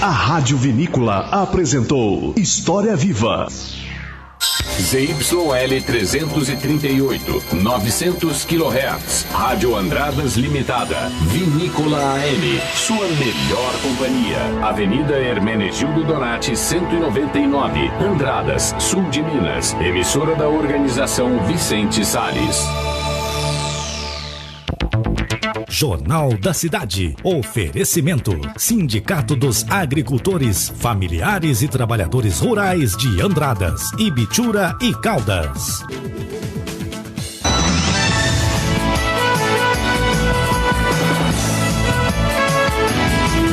A Rádio Vinícola apresentou História Viva. ZYL 338, 900 kHz, Rádio Andradas Limitada, Vinícola AM, sua melhor companhia. Avenida Hermenegildo Donati, 199, Andradas, sul de Minas. Emissora da Organização Vicente Salles. Jornal da Cidade. Oferecimento: Sindicato dos Agricultores, Familiares e Trabalhadores Rurais de Andradas, Ibitura e Caldas.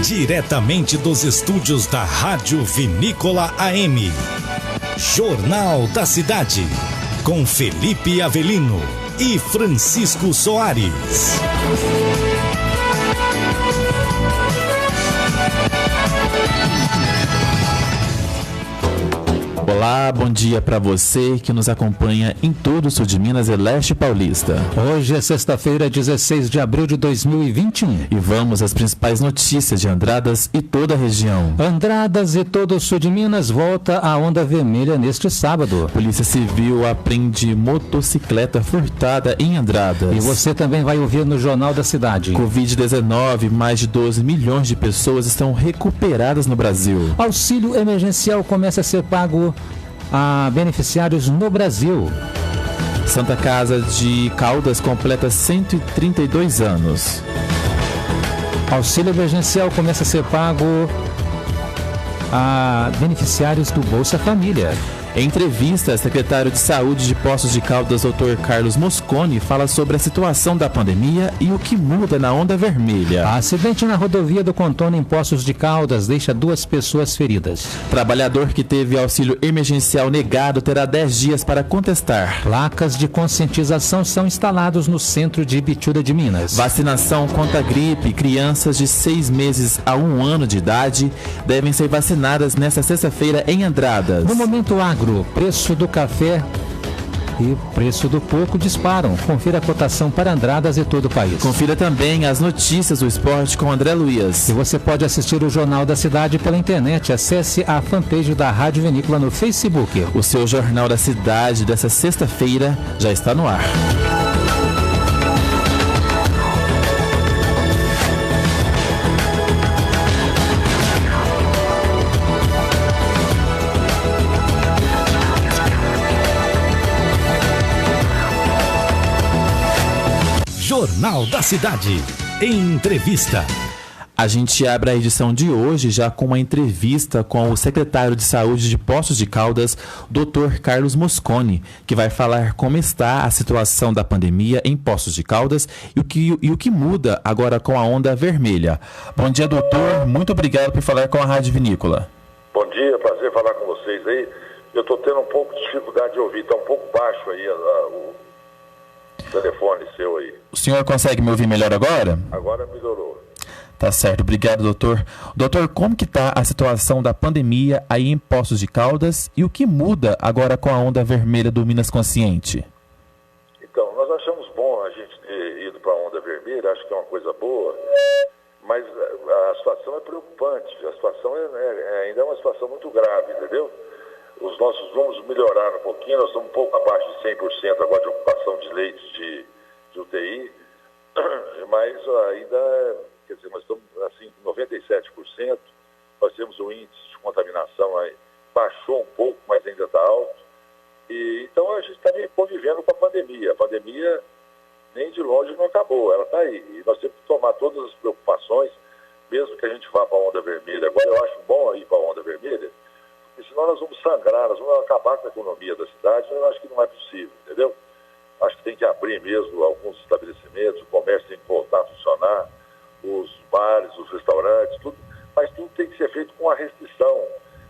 Diretamente dos estúdios da Rádio Vinícola AM. Jornal da Cidade. Com Felipe Avelino e Francisco Soares. Olá, bom dia para você que nos acompanha em todo o sul de Minas e leste paulista. Hoje é sexta-feira, 16 de abril de 2021. E vamos às principais notícias de Andradas e toda a região. Andradas e todo o sul de Minas volta à onda vermelha neste sábado. Polícia Civil apreende motocicleta furtada em Andradas. E você também vai ouvir no Jornal da Cidade. Covid-19, mais de 12 milhões de pessoas estão recuperadas no Brasil. Auxílio emergencial começa a ser pago a beneficiários no Brasil. Santa Casa de Caldas completa 132 anos. Auxílio emergencial começa a ser pago a beneficiários do Bolsa Família. Em entrevista, o secretário de Saúde de Poços de Caldas, Dr. Carlos Mosconi, fala sobre a situação da pandemia e o que muda na onda vermelha. Acidente na rodovia do Contorno em Poços de Caldas deixa 2 pessoas feridas. Trabalhador que teve auxílio emergencial negado terá 10 dias para contestar. Placas de conscientização são instalados no centro de Ibitura de Minas. Vacinação contra a gripe. Crianças de 6 meses a 1 ano de idade devem ser vacinadas nesta sexta-feira em Andradas. No Momento Agro, preço do café e preço do porco disparam. Confira a cotação para Andradas e todo o país. Confira também as notícias do esporte com André Luiz. E você pode assistir o Jornal da Cidade pela internet. Acesse a fanpage da Rádio Vinícola no Facebook. O seu Jornal da Cidade dessa sexta-feira já está no ar. Jornal da Cidade. Entrevista. A gente abre a edição de hoje já com uma entrevista com o secretário de Saúde de Poços de Caldas, Dr. Carlos Mosconi, que vai falar como está a situação da pandemia em Poços de Caldas e o que muda agora com a onda vermelha. Bom dia, doutor. Muito obrigado por falar com a Rádio Vinícola. Bom dia, prazer falar com vocês aí. Eu estou tendo um pouco de dificuldade de ouvir, está um pouco baixo aí o telefone seu aí. O senhor consegue me ouvir melhor agora? Agora melhorou. Tá certo, obrigado, doutor. Doutor, como que está a situação da pandemia aí em Poços de Caldas e o que muda agora com a onda vermelha do Minas Consciente? Então, nós achamos bom a gente ter ido para a onda vermelha, acho que é uma coisa boa, mas a situação é preocupante, a situação ainda é uma situação muito grave, entendeu? Os nossos números melhoraram um pouquinho, nós estamos um pouco abaixo de 100% agora de ocupação de leitos de UTI, mas ainda, quer dizer, nós estamos assim, 97%, nós temos um índice de contaminação aí, baixou um pouco, mas ainda está alto, e então a gente está convivendo com a pandemia nem de longe não acabou, ela está aí, e nós temos que tomar todas as preocupações, mesmo que a gente vá para a onda vermelha. Agora eu acho bom ir para a onda vermelha, porque senão nós vamos sangrar, nós vamos acabar com a economia da cidade, eu acho que não é possível, entendeu? Acho que tem que abrir mesmo alguns estabelecimentos, o comércio tem que voltar a funcionar, os bares, os restaurantes, tudo, mas tudo tem que ser feito com a restrição,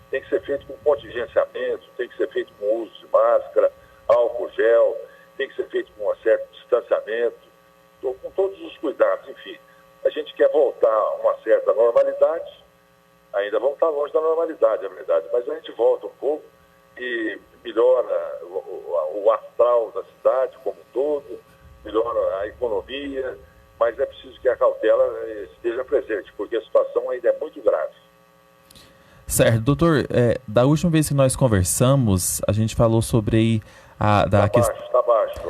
tem que ser feito com contingenciamento, tem que ser feito com uso de máscara, álcool gel, tem que ser feito com um certo distanciamento, com todos os cuidados, enfim. A gente quer voltar a uma certa normalidade, ainda vamos estar longe da normalidade, é verdade, mas a gente volta um pouco e melhora o astral da cidade como um todo, melhora a economia, mas é preciso que a cautela esteja presente, porque a situação ainda é muito grave. Certo, doutor, da última vez que nós conversamos, a gente falou sobre Tá baixo.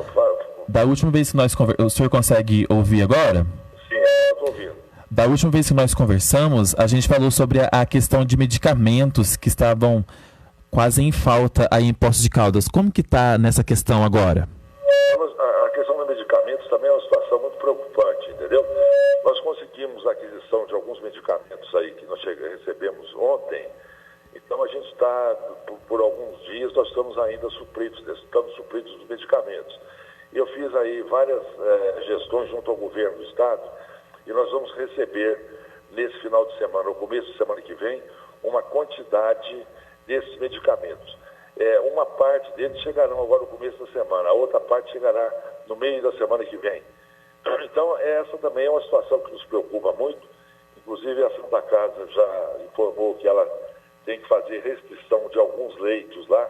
Da última vez que nós conversamos, o senhor consegue ouvir agora? Sim, eu estou ouvindo. Da última vez que nós conversamos, a gente falou sobre a questão de medicamentos que estavam quase em falta aí em Poços de Caldas. Como que está nessa questão agora? A questão dos medicamentos também é uma situação muito preocupante, entendeu? Nós conseguimos a aquisição de alguns medicamentos aí que nós recebemos ontem. Então a gente está, por alguns dias, nós estamos ainda supridos dos medicamentos. E eu fiz aí várias gestões junto ao governo do estado e nós vamos receber nesse final de semana, no começo da semana que vem, uma quantidade desses medicamentos. Uma parte deles chegarão agora no começo da semana, a outra parte chegará no meio da semana que vem. Então essa também é uma situação que nos preocupa muito. Inclusive a Santa Casa já informou que ela tem que fazer restrição de alguns leitos lá,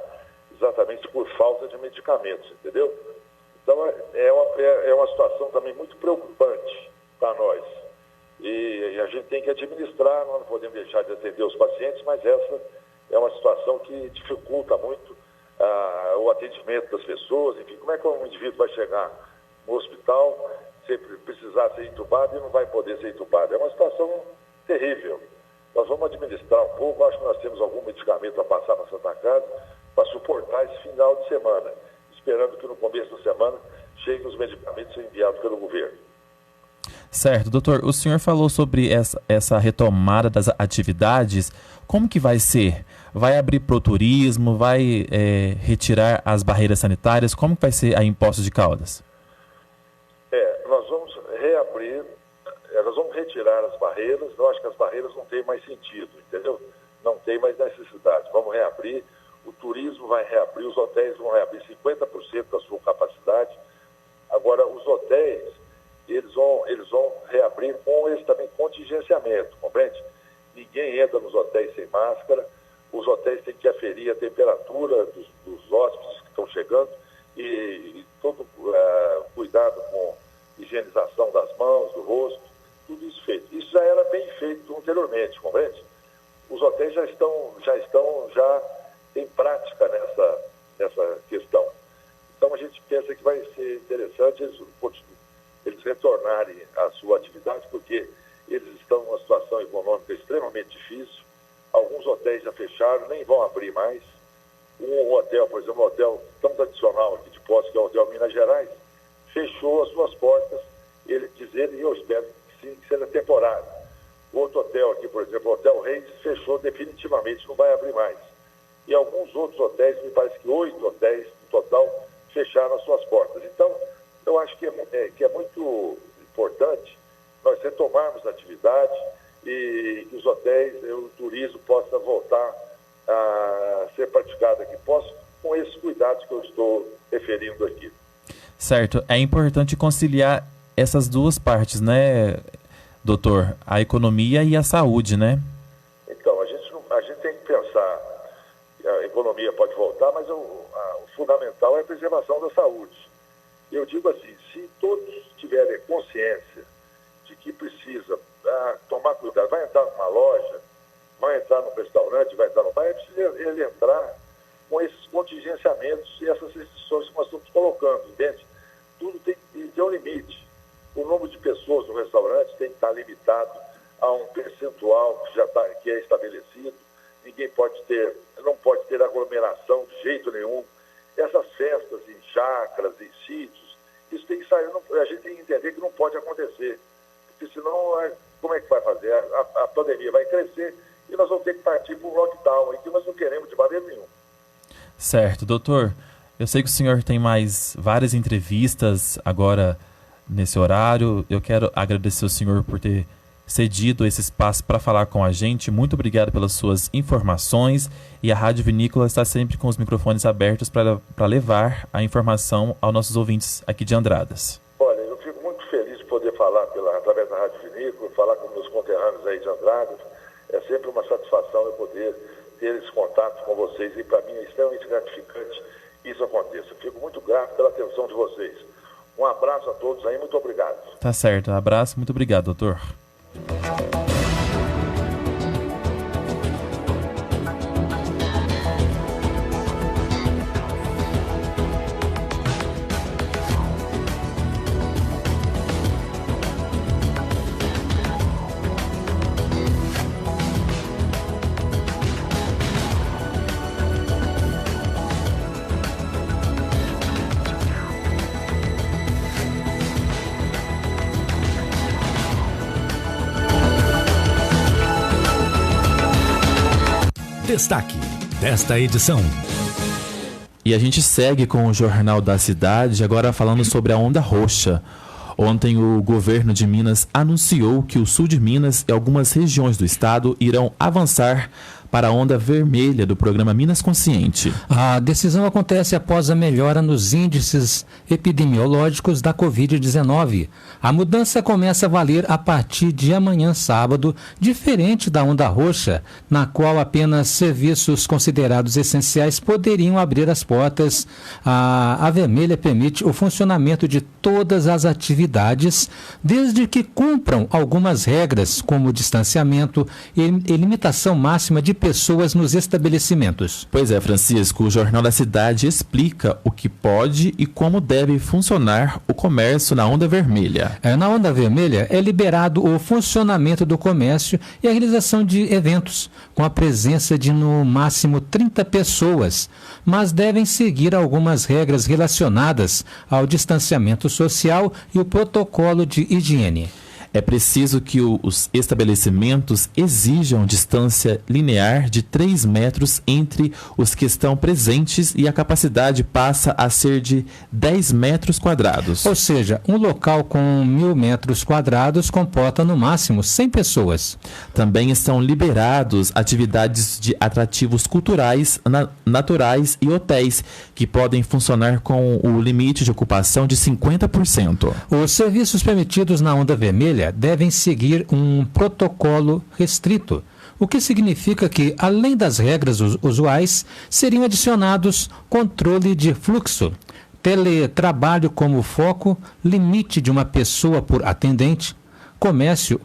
exatamente por falta de medicamentos, entendeu? Então é uma situação também muito preocupante para nós. E a gente tem que administrar, nós não podemos deixar de atender os pacientes, mas essa é uma situação que dificulta muito o atendimento das pessoas. Enfim, como é que um indivíduo vai chegar no hospital, se precisar ser entubado e não vai poder ser entubado? É uma situação terrível. Nós vamos administrar um pouco, acho que nós temos algum medicamento a passar para a Santa Casa para suportar esse final de semana, esperando que no começo da semana cheguem os medicamentos enviados pelo governo. Certo, doutor, o senhor falou sobre essa retomada das atividades. Como que vai ser? Vai abrir para o turismo? Vai retirar as barreiras sanitárias? Como que vai ser aí em Poços de Caldas? Nós vamos reabrir, nós vamos retirar as barreiras. Eu acho que as barreiras não têm mais sentido, entendeu? Não tem mais necessidade. Vamos reabrir, o turismo vai reabrir, os hotéis vão reabrir 50% da sua capacidade. Agora, os hotéis, eles vão reabrir com esse também contingenciamento, compreende? Ninguém entra nos hotéis sem máscara, os hotéis têm que aferir a temperatura dos hóspedes que estão chegando e todo cuidado com higienização das mãos, do rosto, tudo isso feito. Isso já era bem feito anteriormente, compreende? Os hotéis já estão em prática nessa questão. Então a gente pensa que vai ser interessante eles retornarem à sua atividade, porque eles estão numa situação econômica extremamente difícil. Alguns hotéis já fecharam, nem vão abrir mais. Um hotel, por exemplo, um hotel tão tradicional aqui de Poços, que é o Hotel Minas Gerais, fechou as suas portas. Ele diz ele, e eu espero que sim, que seja temporário. Outro hotel aqui, por exemplo, o Hotel Reis, fechou definitivamente, não vai abrir mais. E alguns outros hotéis, me parece que 8 hotéis no total, fecharam as suas portas. Então, eu acho que é muito importante nós retomarmos a atividade e que os hotéis, o turismo possa voltar a ser praticado aqui, com esses cuidados que eu estou referindo aqui. Certo. É importante conciliar essas duas partes, né, doutor? A economia e a saúde, né? Então, a gente tem que pensar, a economia pode voltar, mas o fundamental é a preservação da saúde. Eu digo assim, se todos tiverem consciência de que precisa tomar cuidado, vai entrar numa loja, vai entrar num restaurante, vai entrar no bar, é preciso ele entrar com esses contingenciamentos e essas restrições que nós estamos colocando, entende? Tudo tem que ter um limite. O número de pessoas no restaurante tem que estar limitado a um percentual que é estabelecido. Não pode ter aglomeração de jeito nenhum. Essas festas em chácaras, em sítios, isso tem que sair, a gente tem que entender que não pode acontecer, porque senão, como é que vai fazer? A pandemia vai crescer e nós vamos ter que partir para um lockdown, que nós não queremos de maneira nenhuma. Certo, doutor, eu sei que o senhor tem mais várias entrevistas agora nesse horário. Eu quero agradecer ao senhor por ter cedido esse espaço para falar com a gente. Muito obrigado pelas suas informações, e a Rádio Vinícola está sempre com os microfones abertos para levar a informação aos nossos ouvintes aqui de Andradas. Olha, eu fico muito feliz de poder falar através da Rádio Vinícola, falar com meus conterrâneos aí de Andradas. É sempre uma satisfação eu poder ter esse contato com vocês, e para mim é extremamente gratificante que isso aconteça. Eu fico muito grato pela atenção de vocês. Um abraço a todos aí, muito obrigado. Tá certo, abraço, muito obrigado, doutor. Destaque desta edição. E a gente segue com o Jornal da Cidade, agora falando sobre a onda roxa. Ontem o governo de Minas anunciou que o sul de Minas e algumas regiões do estado irão avançar para a onda vermelha do programa Minas Consciente. A decisão acontece após a melhora nos índices epidemiológicos da Covid-19. A mudança começa a valer a partir de amanhã, sábado, diferente da onda roxa, na qual apenas serviços considerados essenciais poderiam abrir as portas. A vermelha permite o funcionamento de todas as atividades, desde que cumpram algumas regras, como distanciamento e limitação máxima de pessoas nos estabelecimentos. Pois é, Francisco, o Jornal da Cidade explica o que pode e como deve funcionar o comércio na onda vermelha. Na onda vermelha é liberado o funcionamento do comércio e a realização de eventos, com a presença de no máximo 30 pessoas, mas devem seguir algumas regras relacionadas ao distanciamento social e o protocolo de higiene. É preciso que os estabelecimentos exijam distância linear de 3 metros entre os que estão presentes e a capacidade passa a ser de 10 metros quadrados. Ou seja, um local com 1.000 metros quadrados comporta no máximo 100 pessoas. Também estão liberados atividades de atrativos culturais, naturais e hotéis, que podem funcionar com o limite de ocupação de 50%. Os serviços permitidos na onda vermelha devem seguir um protocolo restrito, o que significa que, além das regras usuais, seriam adicionados controle de fluxo, teletrabalho como foco, limite de uma pessoa por atendente, comércio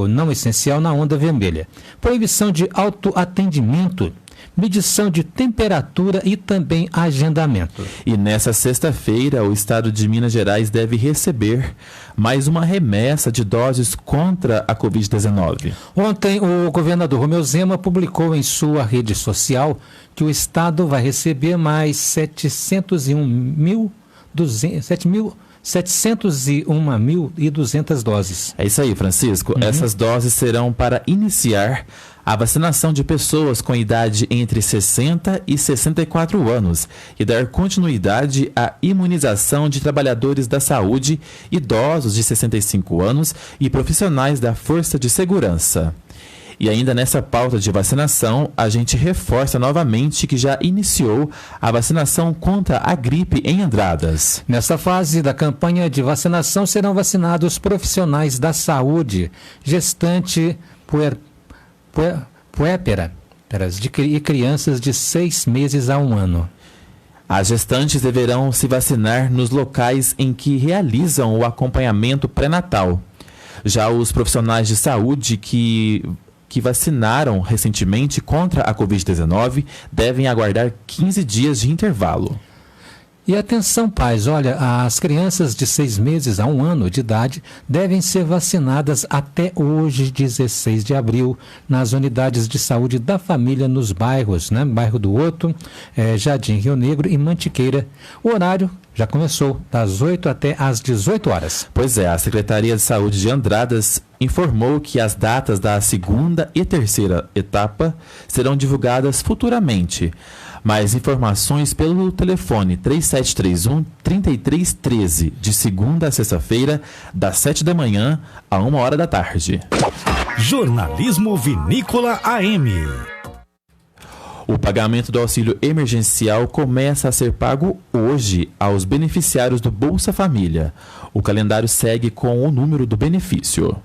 não essencial na onda vermelha, proibição de autoatendimento, medição de temperatura e também agendamento. E nessa sexta-feira, o estado de Minas Gerais deve receber mais uma remessa de doses contra a Covid-19. Ontem, o governador Romeu Zema publicou em sua rede social que o estado vai receber mais 701.200 doses. É isso aí, Francisco. Essas doses serão para iniciar a vacinação de pessoas com idade entre 60 e 64 anos e dar continuidade à imunização de trabalhadores da saúde, idosos de 65 anos e profissionais da Força de Segurança. E ainda nessa pauta de vacinação, a gente reforça novamente que já iniciou a vacinação contra a gripe em Andradas. Nessa fase da campanha de vacinação serão vacinados profissionais da saúde, puérperas e crianças de 6 meses a 1 ano. As gestantes deverão se vacinar nos locais em que realizam o acompanhamento pré-natal. Já os profissionais de saúde que vacinaram recentemente contra a Covid-19 devem aguardar 15 dias de intervalo. E atenção, pais, olha, as crianças de 6 meses a 1 ano de idade devem ser vacinadas até hoje, 16 de abril, nas unidades de saúde da família nos bairros, né? Bairro do Horto, Jardim Rio Negro e Mantiqueira. O horário já começou, das 8 até às 18 horas. Pois é, a Secretaria de Saúde de Andradas informou que as datas da 2ª e 3ª etapa serão divulgadas futuramente. Mais informações pelo telefone 3731-3313, de segunda a sexta-feira, das 7 da manhã a 1 hora da tarde. Jornalismo Vinícola AM. O pagamento do auxílio emergencial começa a ser pago hoje aos beneficiários do Bolsa Família. O calendário segue com o número do benefício.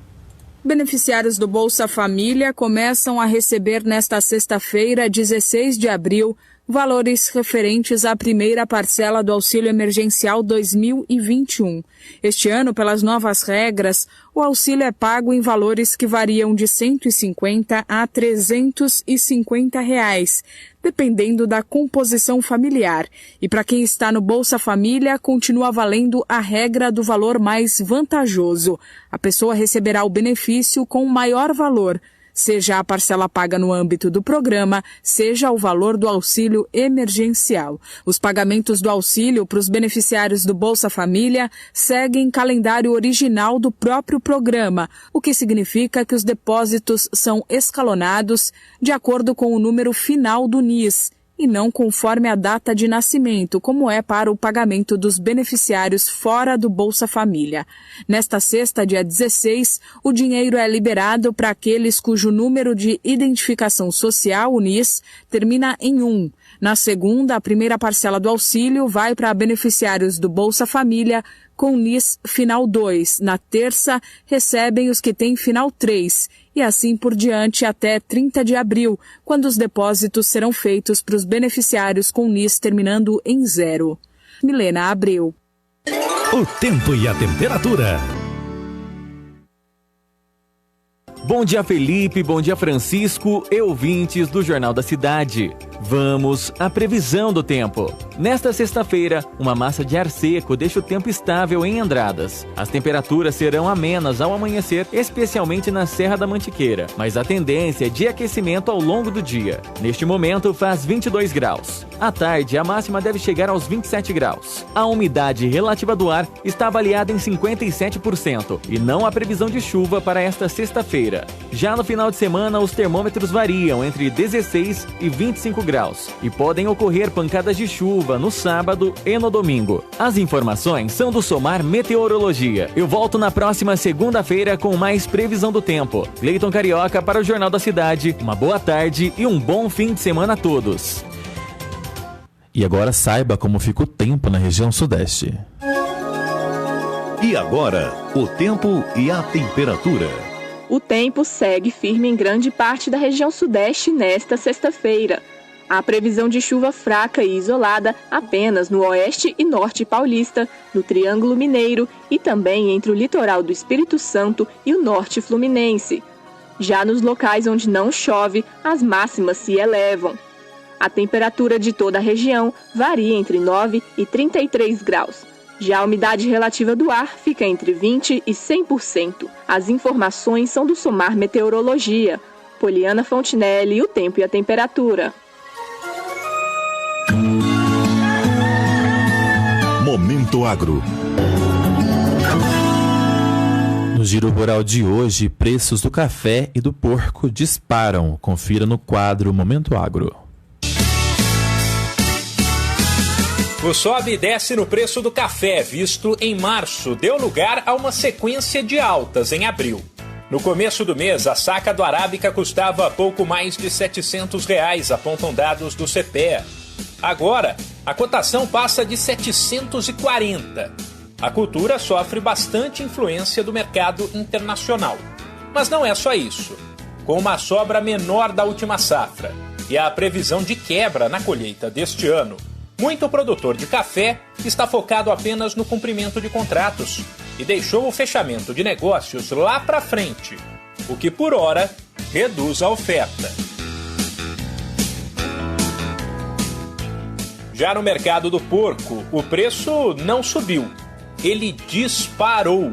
Beneficiários do Bolsa Família começam a receber nesta sexta-feira, 16 de abril, valores referentes à primeira parcela do Auxílio Emergencial 2021. Este ano, pelas novas regras, o auxílio é pago em valores que variam de R$ 150 a R$ 350, dependendo da composição familiar. E para quem está no Bolsa Família, continua valendo a regra do valor mais vantajoso. A pessoa receberá o benefício com maior valor, seja a parcela paga no âmbito do programa, seja o valor do auxílio emergencial. Os pagamentos do auxílio para os beneficiários do Bolsa Família seguem calendário original do próprio programa, o que significa que os depósitos são escalonados de acordo com o número final do NIS, e não conforme a data de nascimento, como é para o pagamento dos beneficiários fora do Bolsa Família. Nesta sexta, dia 16, o dinheiro é liberado para aqueles cujo número de identificação social, o NIS, termina em 1. Na segunda, a primeira parcela do auxílio vai para beneficiários do Bolsa Família com NIS final 2. Na terça, recebem os que têm final 3. E assim por diante até 30 de abril, quando os depósitos serão feitos para os beneficiários com NIS terminando em 0. Milena Abreu. O tempo e a temperatura. Bom dia, Felipe. Bom dia, Francisco e ouvintes do Jornal da Cidade. Vamos à previsão do tempo. Nesta sexta-feira, uma massa de ar seco deixa o tempo estável em Andradas. As temperaturas serão amenas ao amanhecer, especialmente na Serra da Mantiqueira, mas a tendência é de aquecimento ao longo do dia. Neste momento, faz 22 graus. À tarde, a máxima deve chegar aos 27 graus. A umidade relativa do ar está avaliada em 57% e não há previsão de chuva para esta sexta-feira. Já no final de semana, os termômetros variam entre 16 e 25 graus e podem ocorrer pancadas de chuva no sábado e no domingo. As informações são do Somar Meteorologia. Eu volto na próxima segunda-feira com mais previsão do tempo. Cleiton Carioca para o Jornal da Cidade. Uma boa tarde e um bom fim de semana a todos. E agora saiba como fica o tempo na região sudeste. E agora, o tempo e a temperatura. O tempo segue firme em grande parte da região sudeste nesta sexta-feira. Há previsão de chuva fraca e isolada apenas no oeste e norte paulista, no Triângulo Mineiro e também entre o litoral do Espírito Santo e o norte fluminense. Já nos locais onde não chove, as máximas se elevam. A temperatura de toda a região varia entre 9 e 33 graus. Já a umidade relativa do ar fica entre 20% e 100%. As informações são do Somar Meteorologia. Poliana Fontinelli, o tempo e a temperatura. Momento Agro. No Giro Rural de hoje, preços do café e do porco disparam. Confira no quadro Momento Agro. O sobe e desce no preço do café visto em março deu lugar a uma sequência de altas em abril. No começo do mês, a saca do Arábica custava pouco mais de R$ 700, apontam dados do CPEA. Agora, a cotação passa de 740. A cultura sofre bastante influência do mercado internacional. Mas não é só isso. Com uma sobra menor da última safra e a previsão de quebra na colheita deste ano, muito produtor de café está focado apenas no cumprimento de contratos e deixou o fechamento de negócios lá para frente, o que por hora reduz a oferta. Já no mercado do porco, o preço não subiu, ele disparou.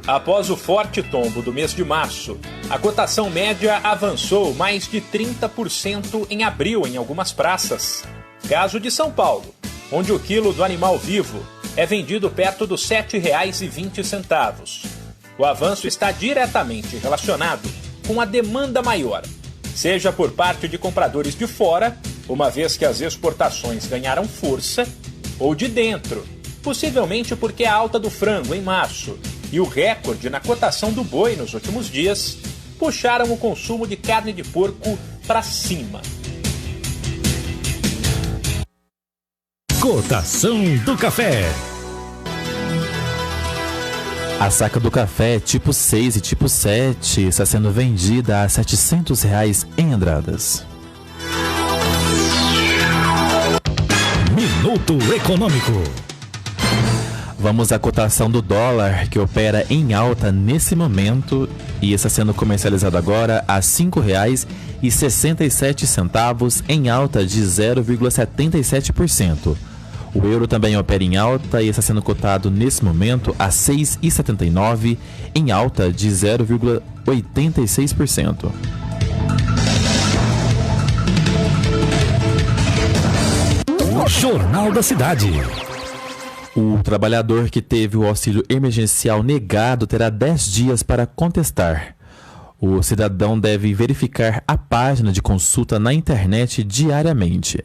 Após o forte tombo do mês de março, a cotação média avançou mais de 30% em abril em algumas praças. Caso de São Paulo, onde o quilo do animal vivo é vendido perto dos R$ 7,20. O avanço está diretamente relacionado com a demanda maior, seja por parte de compradores de fora, uma vez que as exportações ganharam força, ou de dentro, possivelmente porque a alta do frango em março e o recorde na cotação do boi nos últimos dias puxaram o consumo de carne de porco para cima. Cotação do café. A saca do café tipo 6 e tipo 7 está sendo vendida a R$ 700 em Andradas. Minuto Econômico. Vamos à cotação do dólar, que opera em alta nesse momento e está sendo comercializado agora a R$ 5,67, em alta de 0,77%. O euro também opera em alta e está sendo cotado nesse momento a R$ 6,79, em alta de 0,86%. Jornal da Cidade. O trabalhador que teve o auxílio emergencial negado terá 10 dias para contestar. O cidadão deve verificar a página de consulta na internet diariamente.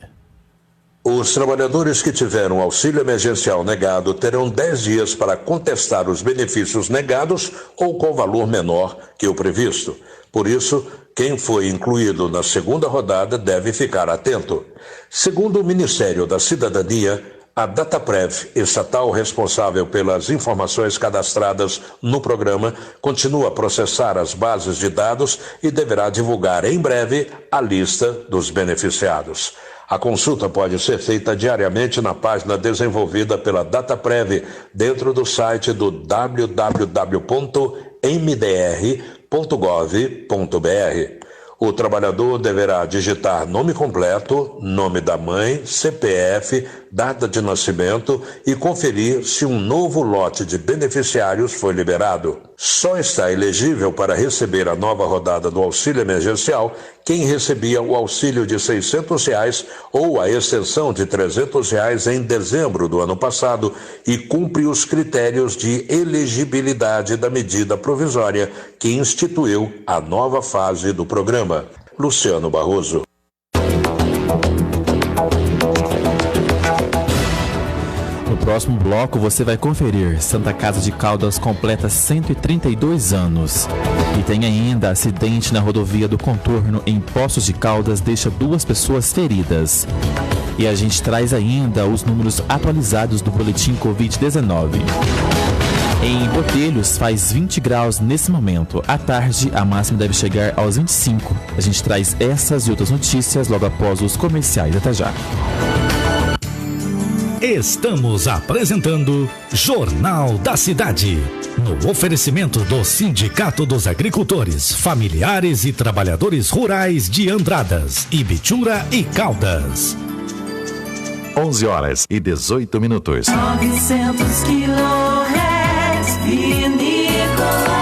Os trabalhadores que tiveram auxílio emergencial negado terão 10 dias para contestar os benefícios negados ou com valor menor que o previsto. Por isso, quem foi incluído na segunda rodada deve ficar atento. Segundo o Ministério da Cidadania, a Dataprev, estatal responsável pelas informações cadastradas no programa, continua a processar as bases de dados e deverá divulgar em breve a lista dos beneficiados. A consulta pode ser feita diariamente na página desenvolvida pela Dataprev, dentro do site do www.mdr.gov.br. O trabalhador deverá digitar nome completo, nome da mãe, CPF, data de nascimento e conferir se um novo lote de beneficiários foi liberado. Só está elegível para receber a nova rodada do auxílio emergencial quem recebia o auxílio de R$600 ou a extensão de R$300 em dezembro do ano passado e cumpre os critérios de elegibilidade da medida provisória que instituiu a nova fase do programa. Luciano Barroso. No próximo bloco você vai conferir: Santa Casa de Caldas completa 132 anos. E tem ainda acidente na rodovia do Contorno em Poços de Caldas deixa 2 pessoas feridas. E a gente traz ainda os números atualizados do boletim Covid-19. Em Botelhos faz 20 graus nesse momento. À tarde, a máxima deve chegar aos 25. A gente traz essas e outras notícias logo após os comerciais. Até já. Estamos apresentando Jornal da Cidade. No oferecimento do Sindicato dos Agricultores, Familiares e Trabalhadores Rurais de Andradas, Ibitura e Caldas. 11h18. 900 kHz, Vinícola.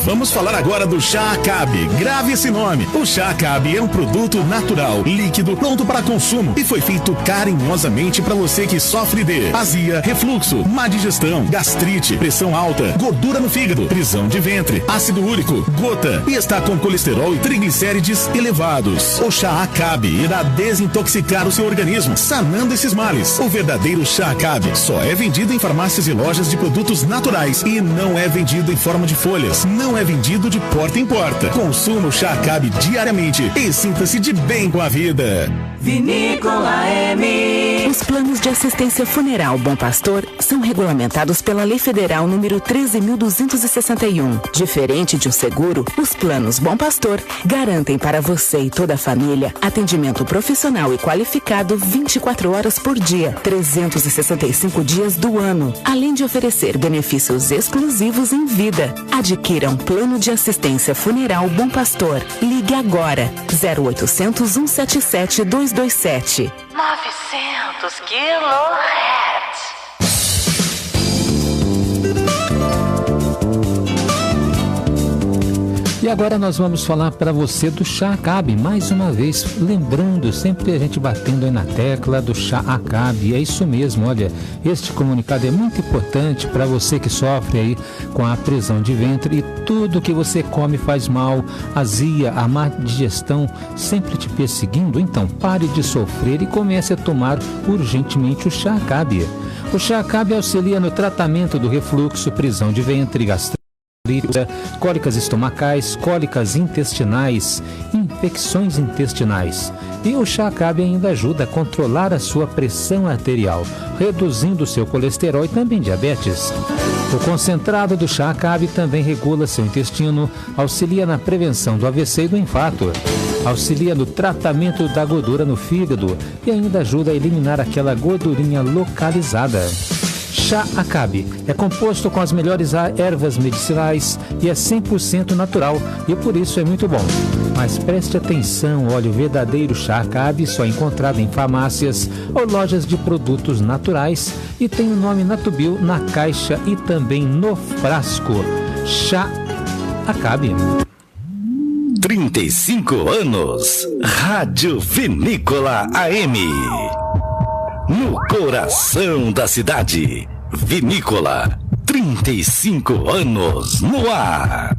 Vamos falar agora do Chá Acabe. Grave esse nome. O Chá Acabe é um produto natural, líquido, pronto para consumo e foi feito carinhosamente para você que sofre de azia, refluxo, má digestão, gastrite, pressão alta, gordura no fígado, prisão de ventre, ácido úrico, gota e está com colesterol e triglicérides elevados. O Chá Acabe irá desintoxicar o seu organismo, sanando esses males. O verdadeiro Chá Acabe só é vendido em farmácias e lojas de produtos naturais e não é vendido em forma de folhas. Não é vendido de porta em porta. Consuma o Chá Acabe diariamente e sinta-se de bem com a vida. Vinícola M. Os planos de assistência funeral Bom Pastor são regulamentados pela Lei Federal número 13.261. Diferente de um seguro, os planos Bom Pastor garantem para você e toda a família atendimento profissional e qualificado 24 horas por dia, 365 dias do ano, além de oferecer benefícios exclusivos em vida. Adquira um plano de assistência funeral Bom Pastor. Ligue agora 0800 177 227. 900 kHz. E agora nós vamos falar para você do Chá Acabe, mais uma vez, lembrando, sempre a gente batendo aí na tecla do Chá Acabe, é isso mesmo, olha, este comunicado é muito importante para você que sofre aí com a prisão de ventre e tudo que você come faz mal, azia, a má digestão sempre te perseguindo, então pare de sofrer e comece a tomar urgentemente o Chá Acabe. O Chá Acabe auxilia no tratamento do refluxo, prisão de ventre, gastrite, cólicas estomacais, cólicas intestinais, infecções intestinais. E o Chá Acabe ainda ajuda a controlar a sua pressão arterial, reduzindo o seu colesterol e também diabetes. O concentrado do Chá Acabe também regula seu intestino, auxilia na prevenção do AVC e do infarto, auxilia no tratamento da gordura no fígado e ainda ajuda a eliminar aquela gordurinha localizada. Chá Acabe é composto com as melhores ervas medicinais e é 100% natural e por isso é muito bom. Mas preste atenção, olha, o verdadeiro Chá Acabe só é encontrado em farmácias ou lojas de produtos naturais e tem o nome Natubio na caixa e também no frasco. Chá Acabe. 31 35 anos. Rádio Vinícola AM. No coração da cidade. Vinícola, 35 anos no ar.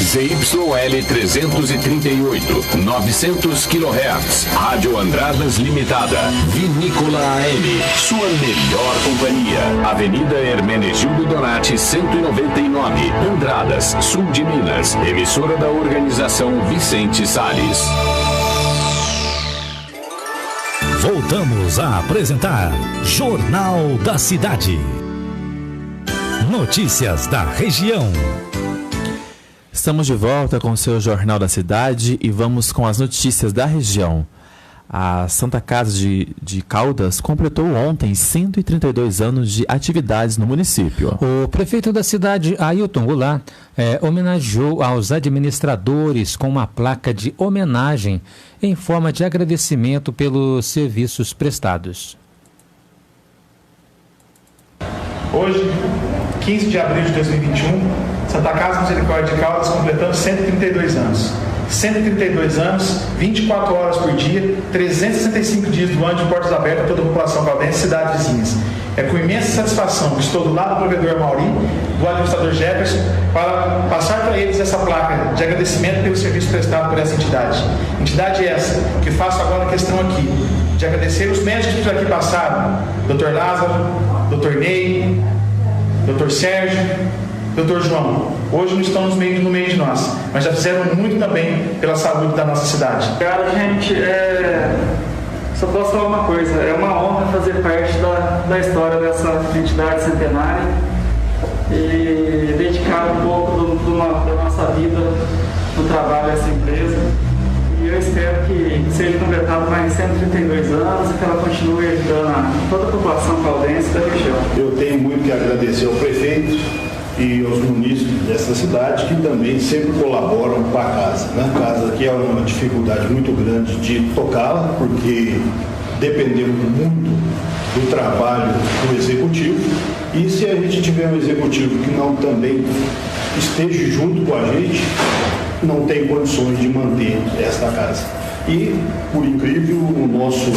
ZYL 338, 900 kHz. Rádio Andradas Limitada. Vinícola AM. Sua melhor companhia. Avenida Hermenegildo Donati, 199. Andradas, sul de Minas. Emissora da organização Vicente Salles. Voltamos a apresentar Jornal da Cidade. Notícias da região. Estamos de volta com o seu Jornal da Cidade e vamos com as notícias da região. A Santa Casa de Caldas completou ontem 132 anos de atividades no município. O prefeito da cidade, Ailton Goulart, homenageou aos administradores com uma placa de homenagem em forma de agradecimento pelos serviços prestados. Hoje, 15 de abril de 2021, Santa Casa Misericórdia de Caldas completando 132 anos. 132 anos, 24 horas por dia, 365 dias do ano de portas abertas a toda a população caldense e cidades vizinhas. É com imensa satisfação que estou do lado do provedor Mauri, do administrador Jefferson, para passar para eles essa placa de agradecimento pelo serviço prestado por essa entidade. Entidade essa que faço agora a questão aqui de agradecer os médicos que aqui passaram, Dr. Lázaro, Dr. Ney, Dr. Sérgio, Dr. João. Hoje não estão no meio de nós, mas já fizeram muito também pela saúde da nossa cidade. Cara, gente, só posso falar uma coisa, é uma honra fazer parte da história dessa entidade centenária e dedicar um pouco da nossa vida no trabalho dessa empresa. E eu espero que seja completado mais 132 anos e que ela continue ajudando a toda a população caldense da região. Eu tenho muito que agradecer ao prefeito e aos munícipes dessa cidade que também sempre colaboram com a casa. A casa aqui é uma dificuldade muito grande de tocá-la, porque dependemos muito do trabalho do executivo, e se a gente tiver um executivo que não também esteja junto com a gente, não tem condições de manter esta casa. E, por incrível, o nosso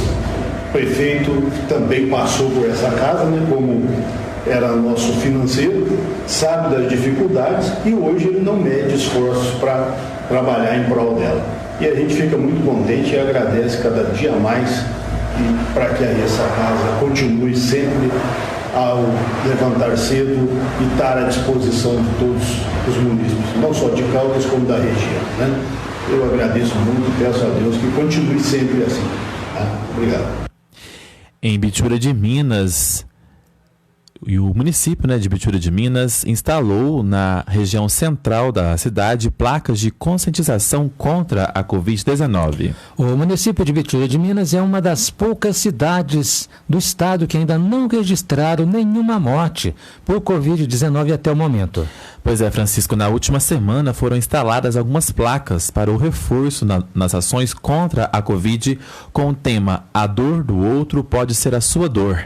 prefeito também passou por essa casa, como era nosso financeiro, sabe das dificuldades e hoje ele não mede esforços para trabalhar em prol dela. E a gente fica muito contente e agradece cada dia mais para que essa casa continue sempre ao levantar cedo e estar à disposição de todos os munícipes, não só de Caldas como da região. Eu agradeço muito e peço a Deus que continue sempre assim. Obrigado. Em Bitura de Minas, e o município de Bitura de Minas instalou na região central da cidade placas de conscientização contra a Covid-19. O município de Bitura de Minas é uma das poucas cidades do estado que ainda não registraram nenhuma morte por Covid-19 até o momento. Pois é, Francisco, na última semana foram instaladas algumas placas para o reforço nas ações contra a Covid com o tema "A dor do outro pode ser a sua dor".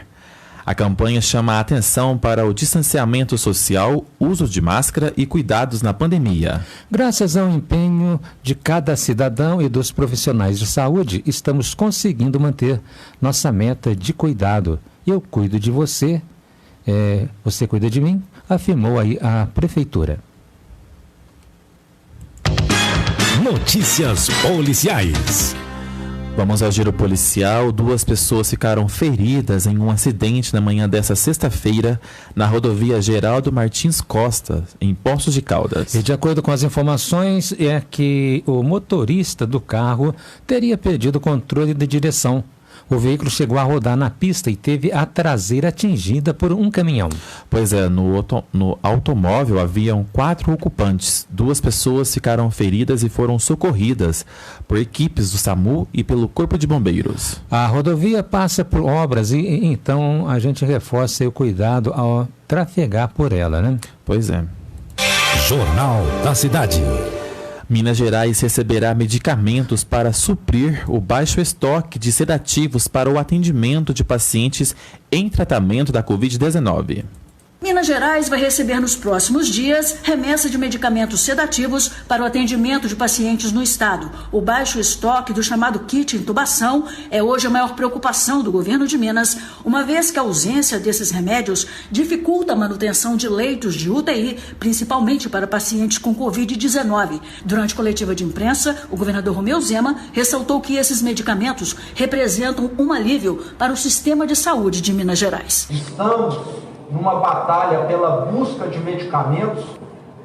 A campanha chama a atenção para o distanciamento social, uso de máscara e cuidados na pandemia. Graças ao empenho de cada cidadão e dos profissionais de saúde, estamos conseguindo manter nossa meta de cuidado. Eu cuido de você, você cuida de mim, afirmou aí a prefeitura. Notícias policiais. Vamos ao giro policial. 2 pessoas ficaram feridas em um acidente na manhã desta sexta-feira na rodovia Geraldo Martins Costa, em Poços de Caldas. E de acordo com as informações, é que o motorista do carro teria perdido o controle de direção. O veículo chegou a rodar na pista e teve a traseira atingida por um caminhão. Pois é, no automóvel haviam 4 ocupantes. 2 pessoas ficaram feridas e foram socorridas por equipes do SAMU e pelo Corpo de Bombeiros. A rodovia passa por obras e então a gente reforça o cuidado ao trafegar por ela, Pois é. Jornal da Cidade. Minas Gerais receberá medicamentos para suprir o baixo estoque de sedativos para o atendimento de pacientes em tratamento da Covid-19. Minas Gerais vai receber nos próximos dias remessa de medicamentos sedativos para o atendimento de pacientes no estado. O baixo estoque do chamado kit intubação é hoje a maior preocupação do governo de Minas, uma vez que a ausência desses remédios dificulta a manutenção de leitos de UTI, principalmente para pacientes com Covid-19. Durante coletiva de imprensa, o governador Romeu Zema ressaltou que esses medicamentos representam um alívio para o sistema de saúde de Minas Gerais. Estamos numa batalha pela busca de medicamentos.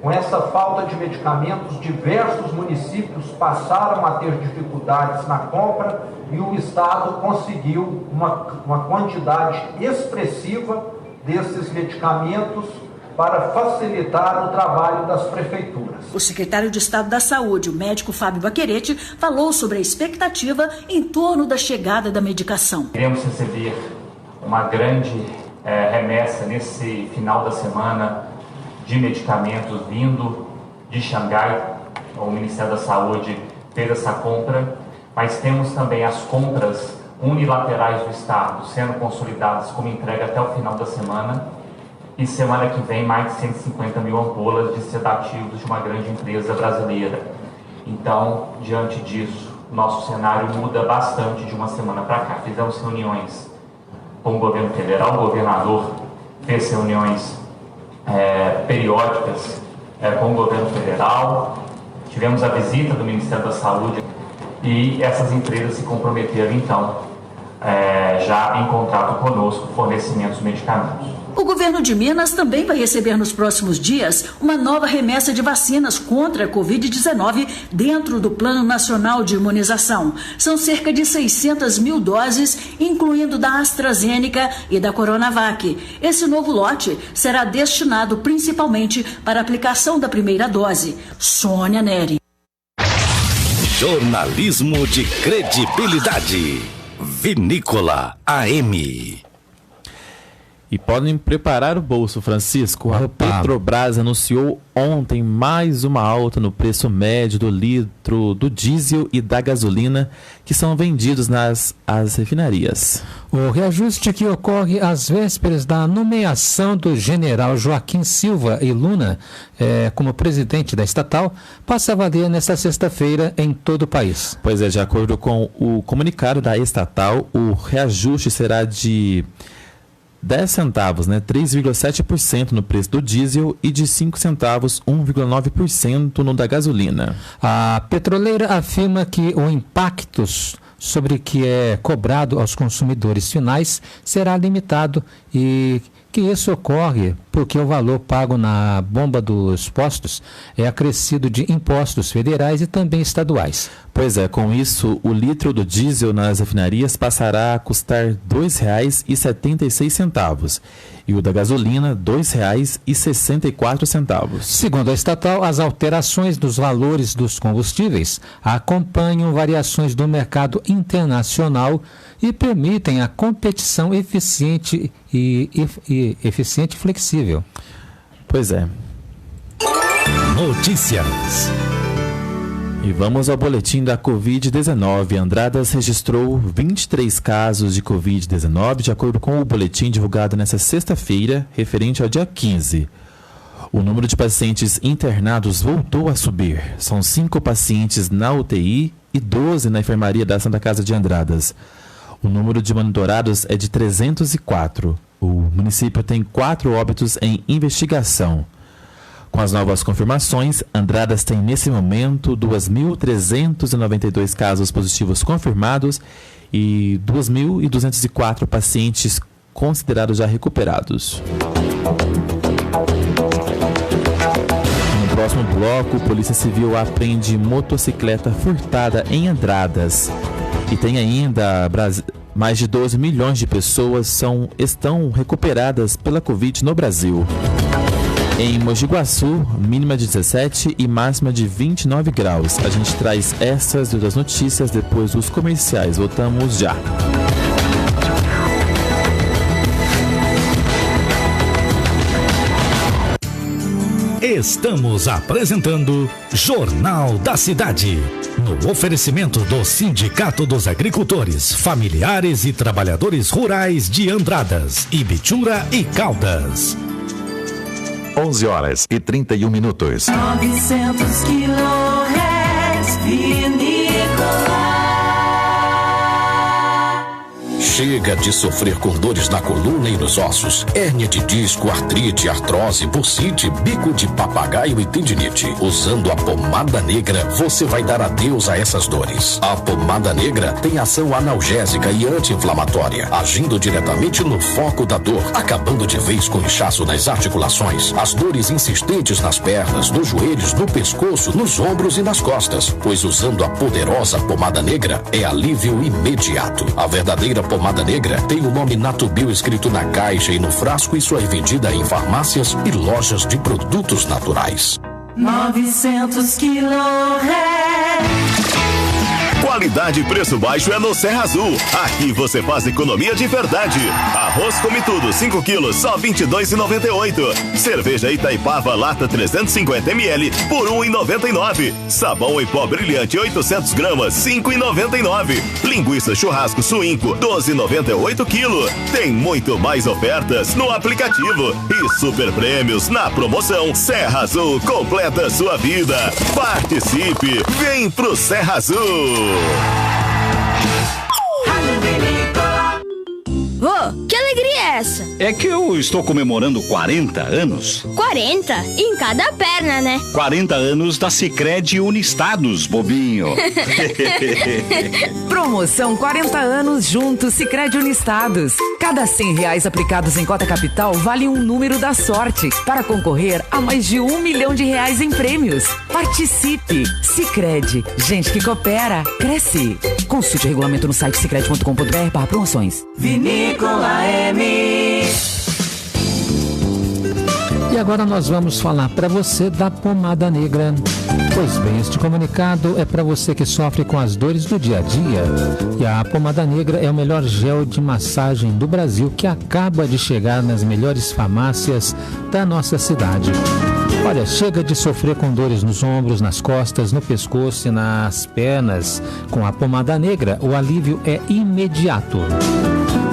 Com essa falta de medicamentos, diversos municípios passaram a ter dificuldades na compra e o Estado conseguiu uma quantidade expressiva desses medicamentos para facilitar o trabalho das prefeituras. O secretário de Estado da Saúde, o médico Fábio Baquerete, falou sobre a expectativa em torno da chegada da medicação. Queremos receber uma grande remessa nesse final da semana de medicamentos vindo de Xangai. O Ministério da Saúde fez essa compra, mas temos também as compras unilaterais do Estado sendo consolidadas como entrega até o final da semana. E semana que vem, mais de 150 mil ampolas de sedativos de uma grande empresa brasileira. Então, diante disso, nosso cenário muda bastante de uma semana para cá. Fizemos reuniões com o governo federal, o governador fez reuniões periódicas com o governo federal, tivemos a visita do Ministério da Saúde e essas empresas se comprometeram, então, já em contrato conosco, fornecimento de medicamentos. O governo de Minas também vai receber nos próximos dias uma nova remessa de vacinas contra a Covid-19 dentro do Plano Nacional de Imunização. São cerca de 600 mil doses, incluindo da AstraZeneca e da Coronavac. Esse novo lote será destinado principalmente para a aplicação da primeira dose. Sônia Neri. Jornalismo de credibilidade. Vinícola AM. E podem preparar o bolso, Francisco. A Petrobras anunciou ontem mais uma alta no preço médio do litro do diesel e da gasolina que são vendidos nas refinarias. O reajuste que ocorre às vésperas da nomeação do general Joaquim Silva e Luna como presidente da estatal passa a valer nesta sexta-feira em todo o país. Pois é, de acordo com o comunicado da estatal, o reajuste será de 10 centavos, 3,7% no preço do diesel e de 5 centavos, 1,9% no da gasolina. A petroleira afirma que o impacto sobre o que é cobrado aos consumidores finais será limitado e que isso ocorre porque o valor pago na bomba dos postos é acrescido de impostos federais e também estaduais. Pois é, com isso, o litro do diesel nas refinarias passará a custar R$ 2,76 e o da gasolina R$ 2,64. Segundo a estatal, as alterações dos valores dos combustíveis acompanham variações do mercado internacional e permitem a competição eficiente e flexível. Pois é. Notícias. E vamos ao boletim da Covid-19. Andradas registrou 23 casos de Covid-19, de acordo com o boletim divulgado nesta sexta-feira, referente ao dia 15. O número de pacientes internados voltou a subir. São 5 pacientes na UTI e 12 na enfermaria da Santa Casa de Andradas. O número de monitorados é de 304. O município tem 4 óbitos em investigação. Com as novas confirmações, Andradas tem nesse momento 2.392 casos positivos confirmados e 2.204 pacientes considerados já recuperados. No próximo bloco, Polícia Civil apreende motocicleta furtada em Andradas. E tem ainda mais de 12 milhões de pessoas estão recuperadas pela Covid no Brasil. Em Mogi Guaçu, mínima de 17 e máxima de 29 graus. A gente traz essas e outras notícias depois dos comerciais. Voltamos já. Estamos apresentando Jornal da Cidade. No oferecimento do Sindicato dos Agricultores, Familiares e Trabalhadores Rurais de Andradas, Ibituruna e Caldas. 11h31. 900 kHz, Vinícola. Chega de sofrer com dores na coluna e nos ossos, hérnia de disco, artrite, artrose, bursite, bico de papagaio e tendinite. Usando a pomada negra, você vai dar adeus a essas dores. A pomada negra tem ação analgésica e anti-inflamatória, agindo diretamente no foco da dor, acabando de vez com o inchaço nas articulações, as dores insistentes nas pernas, nos joelhos, no pescoço, nos ombros e nas costas. Pois usando a poderosa pomada negra, é alívio imediato. A verdadeira pomada negra tem o nome Natubio escrito na caixa e no frasco e só é vendida em farmácias e lojas de produtos naturais. 900 kHz. Qualidade e preço baixo é no Serra Azul. Aqui você faz economia de verdade. Arroz come tudo, 5 quilos, só R$ 22,98. Cerveja Itaipava, lata 350 ml, por R$ 1,99. Sabão em pó brilhante, 800 gramas, R$ 5,99. Linguiça churrasco suínco, R$ 12,98 quilo. Tem muito mais ofertas no aplicativo. E super prêmios na promoção. Serra Azul completa sua vida. Participe, vem pro Serra Azul. Vô, que alegria é essa? É que eu estou comemorando 40 anos. 40? Em cada perna, né? 40 anos da Sicredi Unistados, bobinho. Promoção 40 anos juntos Sicredi Unistados. Cada R$100 aplicados em cota capital vale um número da sorte para concorrer a mais de R$1 milhão em prêmios. Participe! Sicredi, gente que coopera, cresce. Consulte o regulamento no site sicredi.com.br/promoções. Vinícola M. E agora nós vamos falar para você da pomada negra. Pois bem, este comunicado é para você que sofre com as dores do dia a dia. E a pomada negra é o melhor gel de massagem do Brasil que acaba de chegar nas melhores farmácias da nossa cidade. Olha, chega de sofrer com dores nos ombros, nas costas, no pescoço e nas pernas. Com a pomada negra, o alívio é imediato.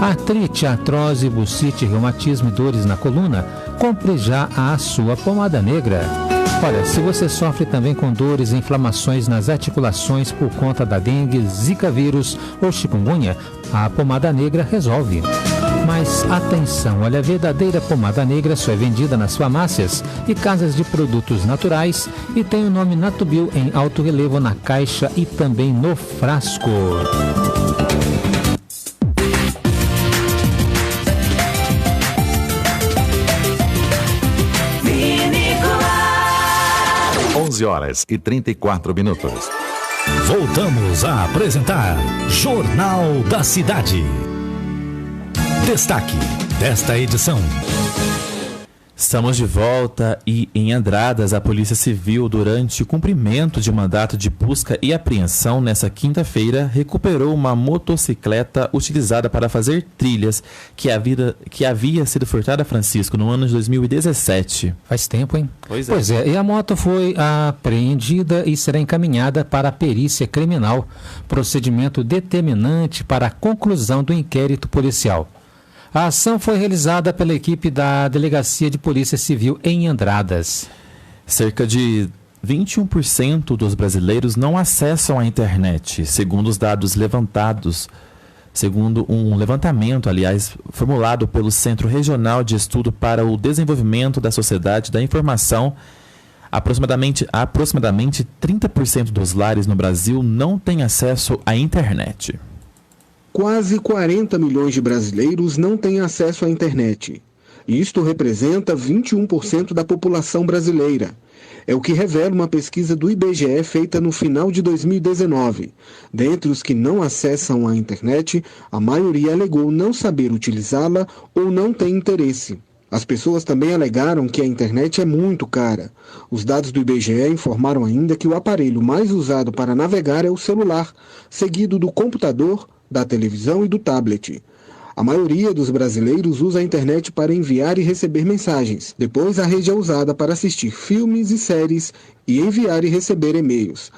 Artrite, artrose, bursite, reumatismo e dores na coluna, compre já a sua pomada negra. Olha, se você sofre também com dores e inflamações nas articulações por conta da dengue, zika vírus ou chikungunya, a pomada negra resolve. Mas atenção, olha, a verdadeira pomada negra só é vendida nas farmácias e casas de produtos naturais e tem o nome Natubio em alto relevo na caixa e também no frasco. 11h34. Voltamos a apresentar Jornal da Cidade. Destaque desta edição. Estamos de volta e em Andradas, a Polícia Civil, durante o cumprimento de mandato de busca e apreensão nessa quinta-feira, recuperou uma motocicleta utilizada para fazer trilhas que havia sido furtada a Francisco no ano de 2017. Faz tempo, hein? Pois é. E a moto foi apreendida e será encaminhada para a perícia criminal, procedimento determinante para a conclusão do inquérito policial. A ação foi realizada pela equipe da Delegacia de Polícia Civil em Andradas. Cerca de 21% dos brasileiros não acessam a internet, segundo os dados levantados, segundo um levantamento, aliás, formulado pelo Centro Regional de Estudo para o Desenvolvimento da Sociedade da Informação. Aproximadamente 30% dos lares no Brasil não têm acesso à internet. Quase 40 milhões de brasileiros não têm acesso à internet. Isto representa 21% da população brasileira. É o que revela uma pesquisa do IBGE feita no final de 2019. Dentre os que não acessam a internet, a maioria alegou não saber utilizá-la ou não tem interesse. As pessoas também alegaram que a internet é muito cara. Os dados do IBGE informaram ainda que o aparelho mais usado para navegar é o celular, seguido do computador, da televisão e do tablet. A maioria dos brasileiros usa a internet para enviar e receber mensagens. Depois, a rede é usada para assistir filmes e séries e enviar e receber e-mails.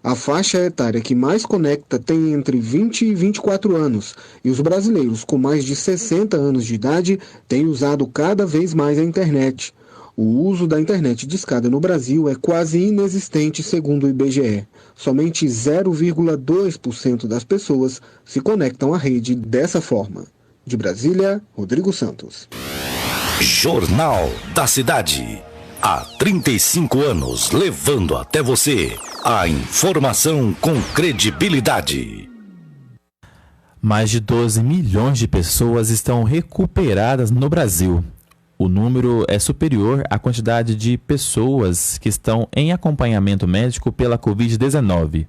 A faixa etária que mais conecta tem entre 20 e 24 anos, e os brasileiros com mais de 60 anos de idade têm usado cada vez mais a internet. O uso da internet discada no Brasil é quase inexistente, segundo o IBGE. Somente 0,2% das pessoas se conectam à rede dessa forma. De Brasília, Rodrigo Santos. Jornal da Cidade. Há 35 anos, levando até você a informação com credibilidade. Mais de 12 milhões de pessoas estão recuperadas no Brasil. O número é superior à quantidade de pessoas que estão em acompanhamento médico pela Covid-19.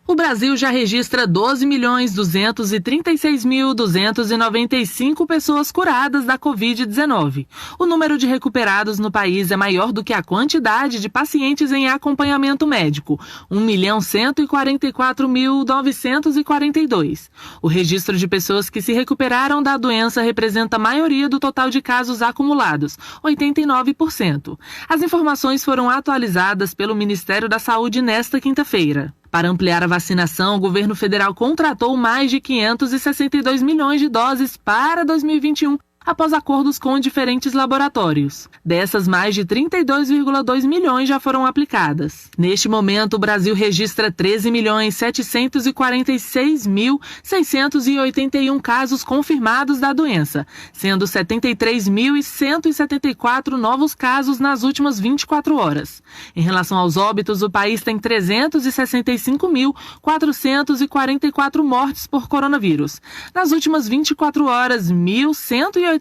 O Brasil já registra 12.236.295 pessoas curadas da Covid-19. O número de recuperados no país é maior do que a quantidade de pacientes em acompanhamento médico, 1.144.942. O registro de pessoas que se recuperaram da doença representa a maioria do total de casos acumulados, 89%. As informações foram atualizadas pelo Ministério da Saúde nesta quinta-feira. Para ampliar a vacinação, o governo federal contratou mais de 562 milhões de doses para 2021, após acordos com diferentes laboratórios. Dessas, mais de 32,2 milhões já foram aplicadas. Neste momento, o Brasil registra 13.746.681 casos confirmados da doença, sendo 73.174 novos casos nas últimas 24 horas. Em relação aos óbitos, o país tem 365.444 mortes por coronavírus. Nas últimas 24 horas, 1.182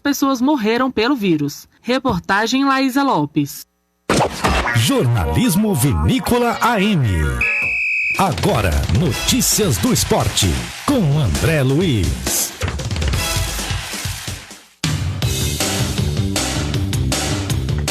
pessoas morreram pelo vírus. Reportagem Laísa Lopes. Jornalismo Vinícola AM. Agora, notícias do esporte, com André Luiz.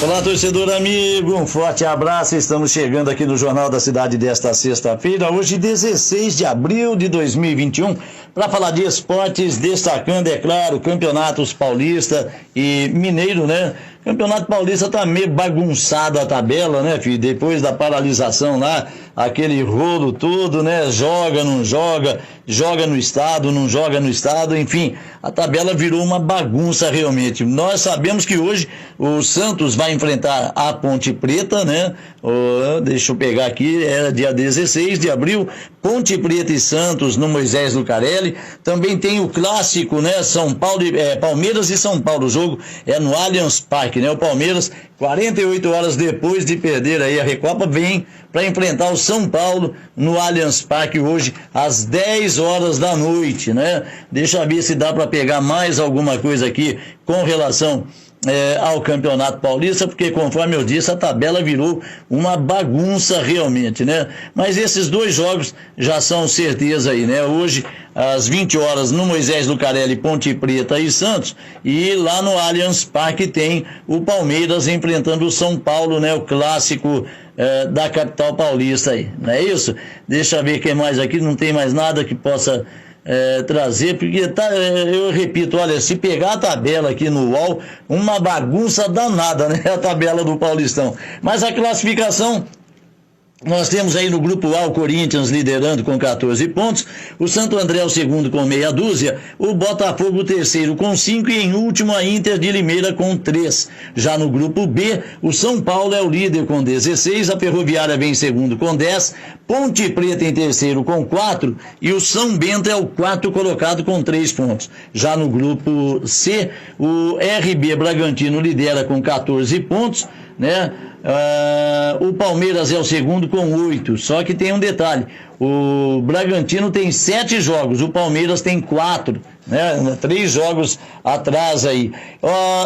Olá, torcedor amigo, um forte abraço. Estamos chegando aqui no Jornal da Cidade desta sexta-feira, hoje 16 de abril de 2021, para falar de esportes, destacando, é claro, campeonatos paulista e mineiro, né? Campeonato Paulista tá meio bagunçado a tabela, né, filho? Depois da paralisação lá, aquele rolo todo, né? Joga, não joga, joga no estado, não joga no estado, enfim, a tabela virou uma bagunça realmente. Nós sabemos que hoje o Santos vai enfrentar a Ponte Preta, né? Deixa eu pegar aqui, é dia 16 de abril, Ponte Preta e Santos no Moisés Lucarelli. Também tem o clássico, né? Palmeiras e São Paulo. O jogo é no Allianz Parque, né? O Palmeiras, 48 horas depois de perder aí a Recopa, vem para enfrentar o São Paulo no Allianz Parque hoje às 10 horas da noite, né? Deixa eu ver se dá para pegar mais alguma coisa aqui com relação ao Campeonato Paulista, porque conforme eu disse, a tabela virou uma bagunça realmente, né? Mas esses dois jogos já são certeza aí, né? Hoje, às 20 horas, no Moisés Lucarelli, Ponte Preta e Santos, e lá no Allianz Parque tem o Palmeiras enfrentando o São Paulo, né? O clássico da capital paulista aí, não é isso? Deixa eu ver o que mais aqui, não tem mais nada que possa trazer, porque eu repito, olha, se pegar a tabela aqui no UOL, uma bagunça danada, né? A tabela do Paulistão. Mas a classificação, nós temos aí no grupo A o Corinthians liderando com 14 pontos, o Santo André o segundo com meia dúzia, o Botafogo o terceiro com 5 e em último a Inter de Limeira com 3. Já no grupo B, o São Paulo é o líder com 16, a Ferroviária vem em segundo com 10, Ponte Preta em terceiro com 4 e o São Bento é o quarto colocado com 3 pontos. Já no grupo C, o RB Bragantino lidera com 14 pontos, né? O Palmeiras é o segundo com 8, só que tem um detalhe, o Bragantino tem 7 jogos, o Palmeiras tem 4, né? 3 jogos atrás aí.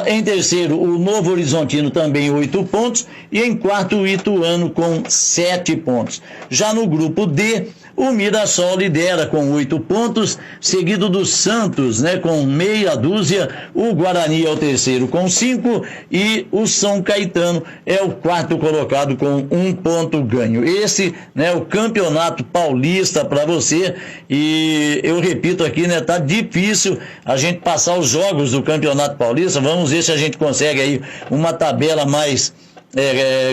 Em terceiro, o Novo Horizontino também 8 pontos, e em quarto o Ituano com 7 pontos. Já no grupo D, o Mirassol lidera com 8 pontos, seguido do Santos, né, com meia dúzia, o Guarani é o terceiro com 5 e o São Caetano é o quarto colocado com 1 ponto ganho. Esse, né, o Campeonato Paulista para você, e eu repito aqui, né, tá difícil a gente passar os jogos do Campeonato Paulista. Vamos ver se a gente consegue aí uma tabela mais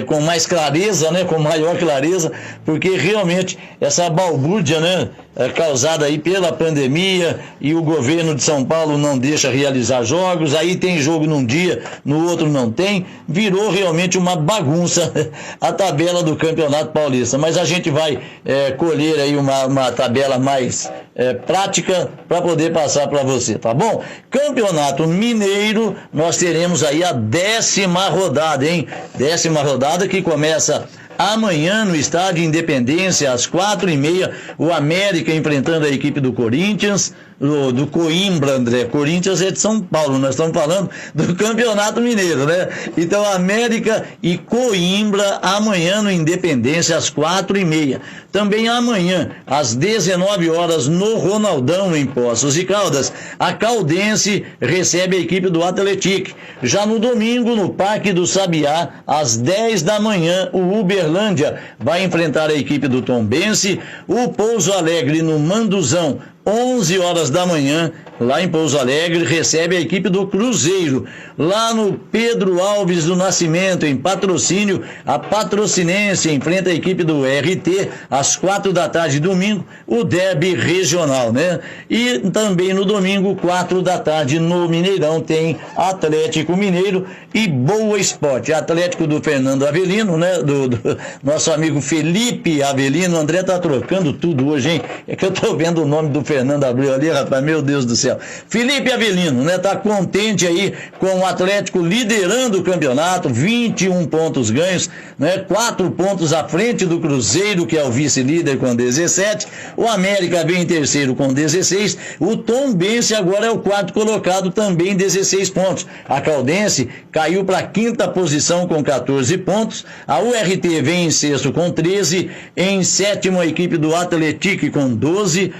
com mais clareza, né, com maior clareza, porque realmente essa balbúrdia, né, causada aí pela pandemia, e o governo de São Paulo não deixa realizar jogos, aí tem jogo num dia, no outro não tem, virou realmente uma bagunça a tabela do Campeonato Paulista. Mas a gente vai colher aí uma tabela mais prática para poder passar para você, tá bom? Campeonato Mineiro, nós teremos aí a 10ª rodada, hein? 10ª rodada que começa amanhã no Estádio Independência, às 4h30, o América enfrentando a equipe do Corinthians, do Coimbra, André. Corinthians é de São Paulo, nós estamos falando do Campeonato Mineiro, né? Então, América e Coimbra, amanhã no Independência, às 4h30. Também amanhã, às 19 horas, no Ronaldão, em Poços de Caldas, a Caldense recebe a equipe do Atlético. Já no domingo, no Parque do Sabiá, às 10 da manhã, o Uberlândia vai enfrentar a equipe do Tombense. O Pouso Alegre, no Manduzão, 11 horas da manhã, lá em Pouso Alegre, recebe a equipe do Cruzeiro. Lá no Pedro Alves do Nascimento, em Patrocínio, a Patrocinense enfrenta a equipe do RT, às 4 da tarde, domingo, o derby regional, né? E também no domingo, 4 da tarde, no Mineirão, tem Atlético Mineiro e Boa Esporte. Atlético do Fernando Avelino, né? Do nosso amigo Felipe Avelino. O André tá trocando tudo hoje, hein? É que eu tô vendo o nome do Fernando Abreu ali, rapaz, meu Deus do céu. Felipe Avelino, né? Tá contente aí com o Atlético liderando o campeonato, 21 pontos ganhos, né? 4 pontos à frente do Cruzeiro, que é o vice-líder com 17. O América vem em terceiro com 16. O Tombense agora é o quarto colocado, também 16 pontos. A Caldense caiu para a 5ª posição com 14 pontos. A URT vem em sexto com 13. Em sétimo, a equipe do Atlético com 12.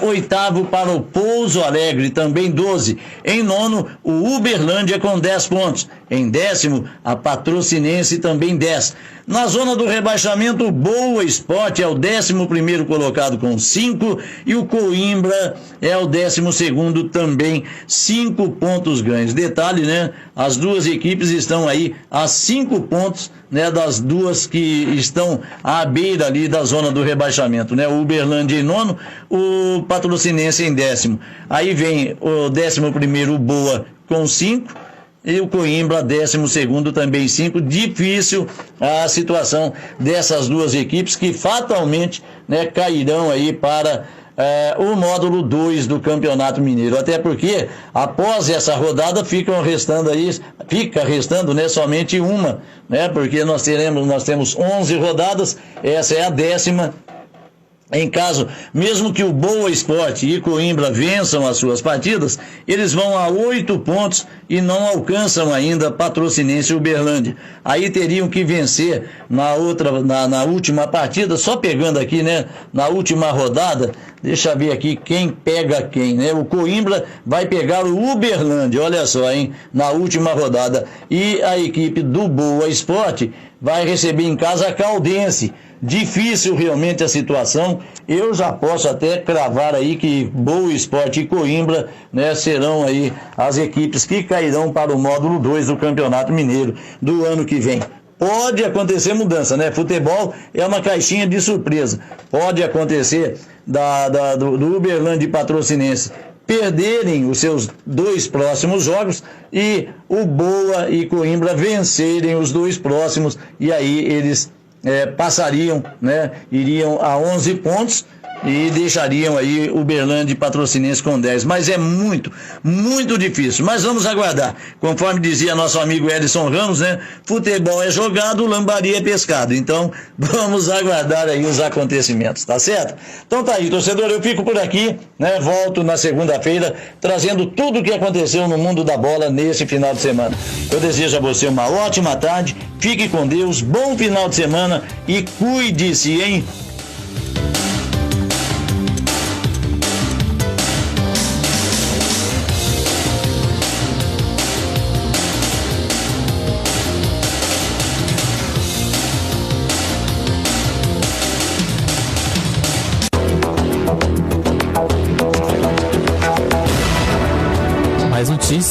Oitavo para o Pouso Alegre, também 12. Em nono, o Uberlândia com 10 pontos. Em décimo, a Patrocinense, também 10. Na zona do rebaixamento, o Boa Esporte é o 11º colocado com 5 e o Coimbra é o 12º, também 5 pontos ganhos. Detalhe, né? As duas equipes estão aí a 5 pontos, né, das duas que estão à beira ali da zona do rebaixamento, né? O Uberlândia em nono, o Patrocinense em 10º. Aí vem o 11º, o Boa, com 5. E o Coimbra, 12º, também 5. Difícil a situação dessas duas equipes que fatalmente, né, cairão aí para o módulo 2 do Campeonato Mineiro. Até porque, após essa rodada, fica restando, né, somente uma, né? Porque nós temos 11 rodadas, essa é a 10ª. Em caso, mesmo que o Boa Esporte e Coimbra vençam as suas partidas, eles vão a 8 pontos e não alcançam ainda Patrocinense e Uberlândia. Aí teriam que vencer na última partida, só pegando aqui, né, na última rodada, deixa eu ver aqui quem pega quem, né? O Coimbra vai pegar o Uberlândia, olha só, hein, na última rodada. E a equipe do Boa Esporte vai receber em casa a Caldense. Difícil realmente a situação. Eu já posso até cravar aí que Boa Esporte e Coimbra, né, serão aí as equipes que cairão para o módulo 2 do Campeonato Mineiro do ano que vem. Pode acontecer mudança, né? Futebol é uma caixinha de surpresa. Pode acontecer do Uberlândia e Patrocinense perderem os seus 2 próximos jogos e o Boa e Coimbra vencerem os 2 próximos, e aí eles passariam, né, iriam a 11 pontos e deixariam aí Uberlândia e Patrocinense com 10. Mas é muito, muito difícil. Mas vamos aguardar. Conforme dizia nosso amigo Edson Ramos, né? Futebol é jogado, lambari é pescado. Então, vamos aguardar aí os acontecimentos, tá certo? Então tá aí, torcedor, eu fico por aqui, né? Volto na segunda-feira, trazendo tudo o que aconteceu no mundo da bola nesse final de semana. Eu desejo a você uma ótima tarde, fique com Deus, bom final de semana e cuide-se, hein?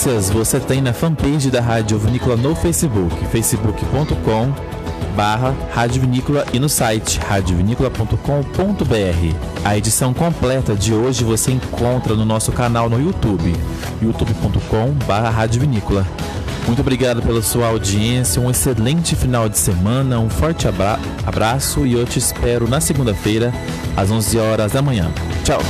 notícias você tem na fanpage da Rádio Vinícola no Facebook, facebook.com/Rádio Vinícola e no site radiovinícola.com.br. A edição completa de hoje você encontra no nosso canal no YouTube, youtube.com/Rádio Vinícola. Muito obrigado pela sua audiência, um excelente final de semana, um forte abraço e eu te espero na segunda-feira, às 11 horas da manhã. Tchau!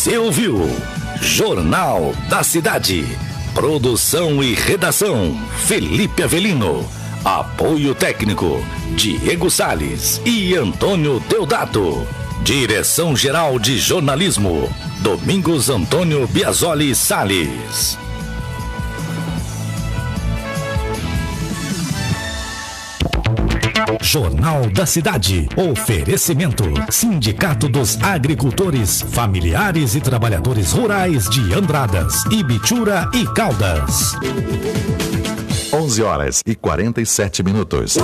Você ouviu Jornal da Cidade. Produção e redação Felipe Avelino. Apoio técnico Diego Salles e Antônio Deodato. Direção-geral de jornalismo Domingos Antônio Biasoli Salles. Jornal da Cidade. Oferecimento: Sindicato dos Agricultores, Familiares e Trabalhadores Rurais de Andradas, Ibitura e Caldas. 11 horas e 47 minutos.